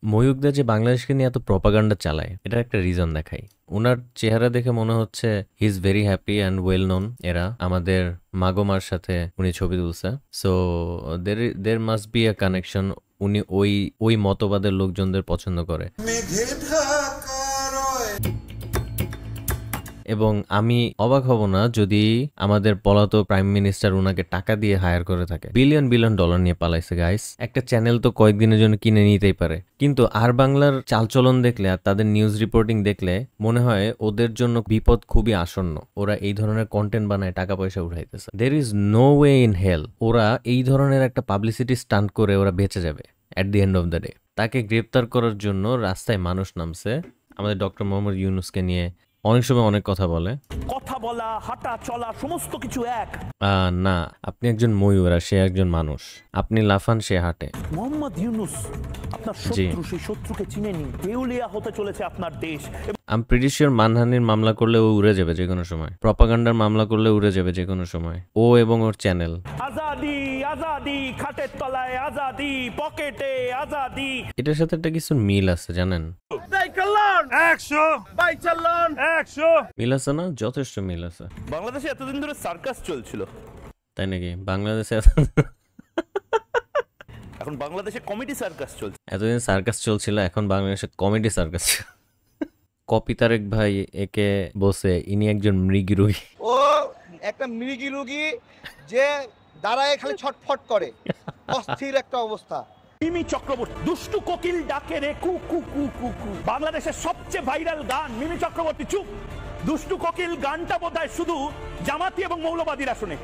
ময়ূকদা যে বাংলাদেশকে নিয়ে এত প্রপাগান্ডা চালায়, এটার একটা রিজন দেখাই। ওনার চেহারা দেখে মনে হচ্ছে he is very happy and well known. এরা আমাদের মাগোমার সাথে উনি ছবি তুলছে, so there must be a connection. উনি ওই ওই মতবাদের লোকজনদের পছন্দ করে। এবং আমি অবাক হব না যদি আমাদের পলাতক প্রাইম মিনিস্টার উনাকে টাকা দিয়ে হায়ার করে থাকে। বিলিয়ন বিলিয়ন ডলার নিয়ে পালাইছে গাইস। একটা চ্যানেল তো কয়েকদিনের জন্য কিনে নিতেই পারে, কিন্তু আর বাংলার চালচলন দেখলে আর তাদের নিউজ রিপোর্টিং দেখলে মনে হয় ওদের জন্য বিপদ খুবই আসন্ন। ওরা এই ধরনের কন্টেন্ট বানায় টাকা পয়সা উঠাইতেছে। There is no way in hell ওরা এই ধরনের একটা পাবলিসিটি স্টান্ট করে ওরা বেঁচে যাবে at the end of the day. তাকে গ্রেপ্তার করার জন্য রাস্তায় মানুষ নামছে। আমাদের ডক্টর মোহাম্মদ ইউনূসকে নিয়ে অনেক সময় অনেক কথা বলে, কথা বলা, হাঁটা চলা সমস্ত কিছু এক। না, আপনি একজন ময়ূর আর সে একজন মানুষ। আপনি লাফান, সে হাঁটে। মোহাম্মদ ইউনূস আপনার শত্রু, সেই শত্রুকে চিনে নিন। দেউলিয়া হতে চলেছে আপনার দেশ। আমি প্রিটি শিওর মানহানির মামলা করলে ও উড়ে যাবে যে কোনো সময়, প্রপাগান্ডার মামলা করলে উড়ে যাবে যে কোনো সময়, ও এবং ওর চ্যানেল। আজাদি আজাদি, খাটের তলায় আজাদি, পকেটে আজাদি। এটার সাথে একটা কিছু মিল আছে জানেন? মিল আছে না? যথেষ্ট মিল আছে। বাংলাদেশে এতদিন ধরে সার্কাস চলছিল, তাই নাকি? বাংলাদেশে এখন বাংলাদেশে কমেডি সার্কাস চলছে। এতদিন সার্কাস চলছিল, এখন বাংলাদেশে কমেডি সার্কাস। কপি তারেক ভাই একে বসে ইনি একজন মৃগী রোগী। ও একটা মৃগী রোগী যে দাঁড়ায় খালি ছটফট করে, অস্থির একটা অবস্থা। মিমি চক্রবর্তী, দুষ্টু কোকিল ডাকে রে কু কু কু কু কু। বাংলাদেশের সবচেয়ে ভাইরাল গান মিমি চক্রবর্তী চুপ। দুষ্টু কোকিল গানটা বোধহয় শুধু জামাতি এবং মৌলবাদীরা শুনে।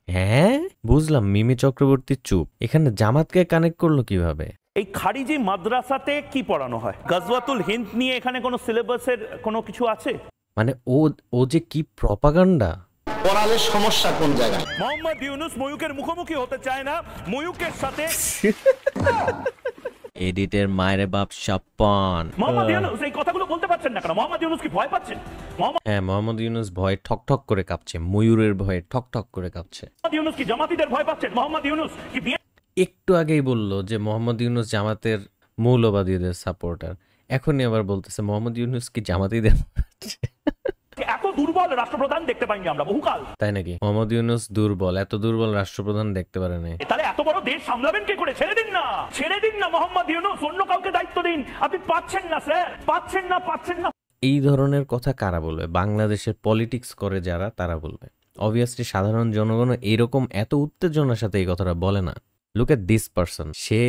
হ্যাঁ বুঝলাম, মিমি চক্রবর্তী চুপ। এখানে জামাতকে কানেক্ট করলো কিভাবে? এই খারিজি মাদ্রাসাতে কি পড়ানো হয়? গজওয়াতুল হিন্দ নিয়ে এখানে কোনো সিলেবাসের কোনো কিছু আছে? মানে ও যে কি প্রপাগান্ডা। পড়ালে সমস্যা কোন জায়গায়? মোহাম্মদ ইউনূস ময়ূকের মুখোমুখি হতে চায় না, ময়ূকের সাথে এডিটের মায়ের বাপ সাপ্পান। মোহাম্মদ ইউনূস এই কথাগুলো বলতে পারছেন না কেন? মোহাম্মদ ইউনূস কি ভয় পাচ্ছেন? হ্যাঁ, মোহাম্মদ ইউনূস ভয় ঠক ঠক করে কাঁপছে, ময়ূরের ভয়ে ঠক ঠক করে কাঁপছে। মোহাম্মদ ইউনূস কি জামাতিদের ভয় পাচ্ছেন? মোহাম্মদ ইউনূস কি একটু আগেই বললো যে মোহাম্মদ ইউনূস জামাতের মৌলবাদীদের সাপোর্টার, এখনই আবার বলতেছে মোহাম্মদ ইউনূস কি জামাতিদের। এত দুর্বল রাষ্ট্রপ্রধান দেখতে পাইনি আমরা বহুকাল। তাই নাকি? মোহাম্মদ ইউনূস দুর্বল, এত দুর্বল রাষ্ট্রপ্রধান দেখতে পারে নাই। তাহলে এত বড় দেশ সামলাবেন কি করে? ছেড়ে দিন না, ছেড়ে দিন না মোহাম্মদ ইউনূস, অন্য কাউকে দায়িত্ব দিন। আপনি পাচ্ছেন না স্যার, পাচ্ছেন না। এই ধরনের কথা কারা বলবে? বাংলাদেশের পলিটিক্স করে যারা, তারা বলবে। অবভিয়াসলি সাধারণ জনগণ এইরকম এত উত্তেজনার সাথে এই কথাটা বলে না। লুক এট দিস পারসন, সে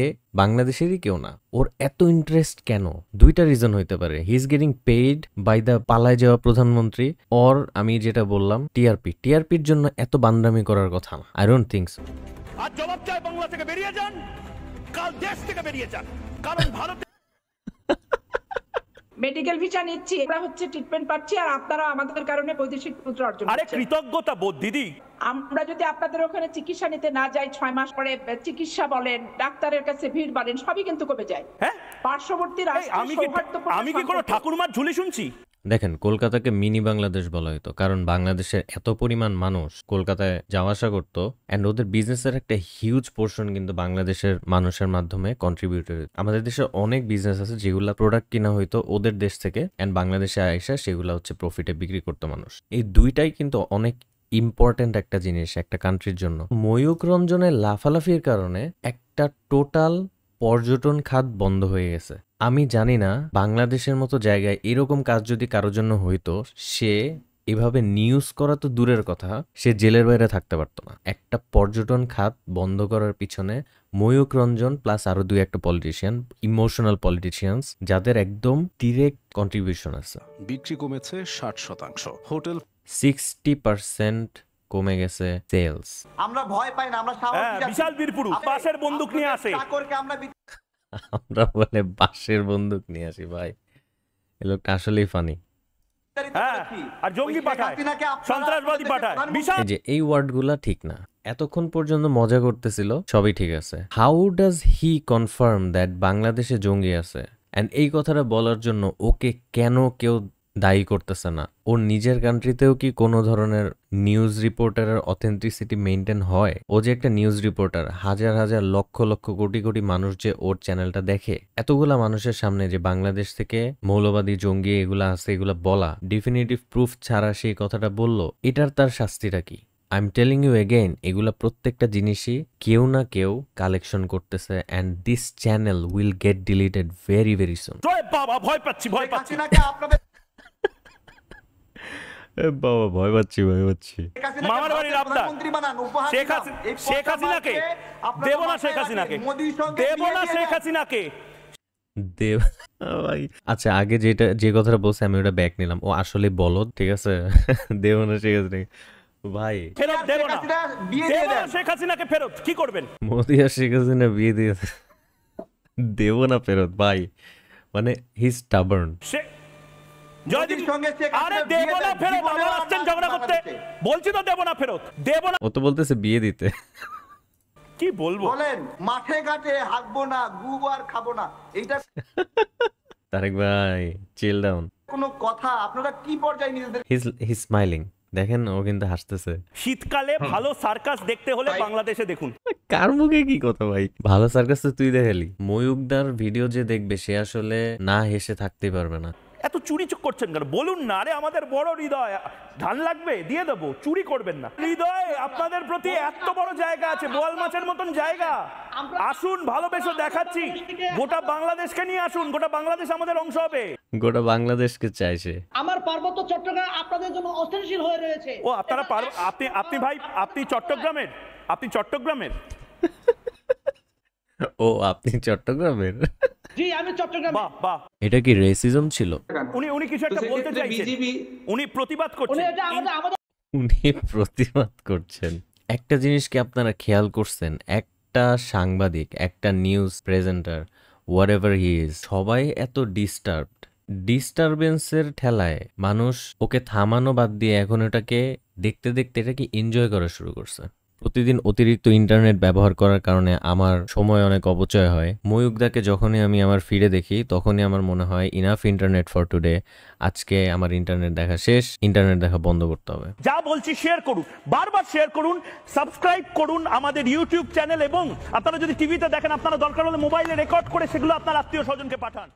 বাংলাদেশেরই কেউ না, ওর এত ইন্টারেস্ট কেন? দুইটা রিজন হইতে পারে। He is getting paid by the পালায় যাওয়া প্রধানমন্ত্রী, অর আমি যেটা বললাম টিআরপির জন্য এত বান্দামি করার কথা না। I don't think so. আজ জবাব চাই, বাংলা থেকে বেরিয়ে যান, কাল দেশ থেকে বেরিয়ে যান, কারণ ভারত মেডিকেল ভিসা নিচ্ছি, আমরা হচ্ছে ট্রিটমেন্ট পাচ্ছি, আর আপনারা আমাদের কারণে বৈদেশিক মুদ্রা অর্জন করছেন। আরে কৃতজ্ঞতা বোধ দিদি। আমরা যদি আপনাদের ওখানে চিকিৎসা নিতে না যাই, 6 মাস পরে চিকিৎসা বলেন, ডাক্তারের কাছে ভিড় বলেন, সবই কিন্তু কমে যায়। হ্যাঁ, পার্শ্ববর্তী রাষ্ট্র আমি কি কোনো ঠাকুরমার ঝুলি শুনছি? দেখেন, কলকাতাকে মিনি বাংলাদেশ বলা হতো কারণ বাংলাদেশের এত পরিমাণ মানুষ কলকাতায় যাওয়া আসা করতো, অ্যান্ড ওদের বিজনেসের একটা হিউজ পোর্শন কিন্তু বাংলাদেশের মানুষের মাধ্যমে কন্ট্রিবিউটেড। আমাদের দেশে অনেক বিজনেস আছে যেগুলা প্রোডাক্ট কিনা হইতো ওদের দেশ থেকে, অ্যান্ড বাংলাদেশে আইসা সেগুলা হচ্ছে প্রফিটে বিক্রি করতো মানুষ। এই দুইটাই কিন্তু অনেক ইম্পর্টেন্ট একটা জিনিস একটা কান্ট্রির জন্য। ময়ূক রঞ্জনের লাফালাফির কারণে একটা টোটাল পর্যটন খাত বন্ধ হয়ে গেছে। আমি জানি না বাংলাদেশের মতো জায়গায় এরকম কাজ যদি কারোর জন্য হইতো, সে এভাবে নিউজ করা তো দূরের কথা, সে জেলের বাইরে থাকতে পারতো না। একটা পর্যটন খাত বন্ধ করার পিছনে ময়ূক রঞ্জন প্লাস আরো দুই একটা পলিটিশিয়ান, ইমোশনাল পলিটিশিয়ানস, যাদের একদম ডিরেক্ট কন্ট্রিবিউশন আছে। বিক্রি কমেছে 60%, হোটেল 60% কমে গেছে সেলস। আমরা ভয় পাই না, আমরা বিশাল বীরপুরুষ বাসের বন্দুক নিয়ে আসে। আমরা বলে বাঁশের বন্দুক নিয়ে আসি। ভাই এই লোকটা আসলেই ফানি। আর জঙ্গি পাঠায়, সন্ত্রাসবাদী পাঠায়। এই যে এই ওয়ার্ডগুলা ঠিক না। এতক্ষণ পর্যন্ত মজা করতেছিল, সবই ঠিক আছে। How does he confirm that বাংলাদেশে জঙ্গি আছে? অ্যান্ড এই কথাটা বলার জন্য ওকে কেন কেউ দায়ী করতেছে না। ওর নিজের কান্ট্রিতেও কি কোনো ধরনের নিউজ রিপোর্টারের অথেন্টিসিটি মেনটেন হয়? ও যে একটা নিউজ রিপোর্টার, হাজার হাজার লক্ষ লক্ষ কোটি কোটি মানুষ যে ওর চ্যানেলটা দেখে, এতগুলা মানুষের সামনে যে বাংলাদেশ থেকে মৌলবাদী জঙ্গি এগুলা আছে এগুলা বলা, ডিফিনিটিভ প্রুফ ছাড়া সেই কথাটা বললো, এটার তার শাস্তিটা কি? I am telling you again, এগুলা প্রত্যেকটা জিনিসই কেউ না কেউ কালেকশন করতেছে, and this channel will get deleted very very soon. বাবা ভয় পাচ্ছি হাসিনাকে আপনাদের বাবা ভয় পাচ্ছি। মামার বাড়ির আবদার প্রধানমন্ত্রী বানান, উপহার শেখ দিলাম। এই শেখ কথা হাসিনাকে আপনারা দেব না, মাথায় শেখ রাখেন। হাসিনাকে মোদির সঙ্গে দেব বিয়ে না, দিয়ে শেখ দেন। হাসিনাকে দেব ভাই, আচ্ছা আগে যে কথাটা বলছে আমি ওটা ব্যাক নিলাম, ও আসলে বলদ, ঠিক আছে। দেব না শেখ হাসিনা ভাই, ফেরত দেব শেখ না, হাসিনা বিয়ে দিয়ে দেব না দেন। শেখ হাসিনাকে ফেরত। কি করবেন? মোদি আর শেখ হাসিনা বিয়ে দিয়ে দেব না ফেরত ভাই, মানে হি স্টাবার্ন। জয়দীপ সঙ্গে শেখ আরে হাসিনা দেব বিয়ে না দেন। ফেরত, জীবনে আবার আসছেন ঝগড়া করতে। বাংলাদেশে। বলছি তো দেব না ফেরত, দেব না। ও তো বলতেছে বিয়ে দিতে। কি বলবো? বলেন মাঠে ঘাটে হাঁকবো না, গু আর খাবো না, এইটা তারেক ভাই চিল ডাউন। কোনো কথা? আপনারা কি পর্যায়ে নিজেদের হি স্মাইলিং, দেখেন ও কিন্তু হাসতেছে। শীতকালে ভালো সার্কাস দেখতে হলে বাংলাদেশে দেখুন। কার মুখে কি কথা ভাই? ভালো সার্কাস তো তুই দেখালি। ময়ূকদার ভিডিও যে দেখবে সে আসলে না হেসে থাকতেই পারবে না। এত চুরি করছেন কেন? বলুন না। আরে আমাদের বড় হৃদয়, ধান লাগবে দিয়ে দেবো, চুরি করবেন না। হৃদয় আপনাদের প্রতি এত বড় জায়গা আছে, বোয়াল মাছের মতন জায়গা। আসুন, ভালোবেসে দেখাচ্ছি। গোটা বাংলাদেশকে নিয়ে আসুন, গোটা বাংলাদেশ আমাদের অংশ হবে। গোটা বাংলাদেশকে চাইছে। আমার পার্বত্য চট্টগ্রাম আপনাদের জন্য অস্থিতিশীল হয়ে রয়েছে। ও আপনারা আপনি ভাই, আপনি চট্টগ্রামের, ও আপনি চট্টগ্রামের? জি আমি চট্টগ্রাম। বাহ বাহ। এটা কি রেসিজম ছিল? উনি কিছু একটা বলতে চাইছেন, উনি প্রতিবাদ করছেন। উনি প্রতিবাদ করছেন। একটা জিনিস কি আপনারা খেয়াল করছেন, একটা সাংবাদিক, একটা news presenter, what ever he is, সবাই এত ডিস্টারবেন্সের ঠেলায় মানুষ ওকে থামানো বাদ দিয়ে এখন এটাকে দেখতে দেখতে এটাকে এনজয় করা শুরু করছে। প্রতিদিন অতিরিক্ত ইন্টারনেট ব্যবহার করার কারণে আমার সময় অনেক অপচয় হয়। ময়ূকদাকে যখনই আমি আমার ফিরে দেখি তখনই আমার মনে হয় ইনাফ ইন্টারনেট ফর টুডে, আজকে আমার ইন্টারনেট দেখা শেষ, ইন্টারনেট দেখা বন্ধ করতে হবে। যা বলছি শেয়ার করুন, বারবার শেয়ার করুন, সাবস্ক্রাইব করুন আমাদের ইউটিউব চ্যানেল, এবং আপনারা যদি টিভিতে দেখেন আপনারা দরকার হলে মোবাইলে রেকর্ড করে সেগুলো আপনার আত্মীয় স্বজনকে পাঠান।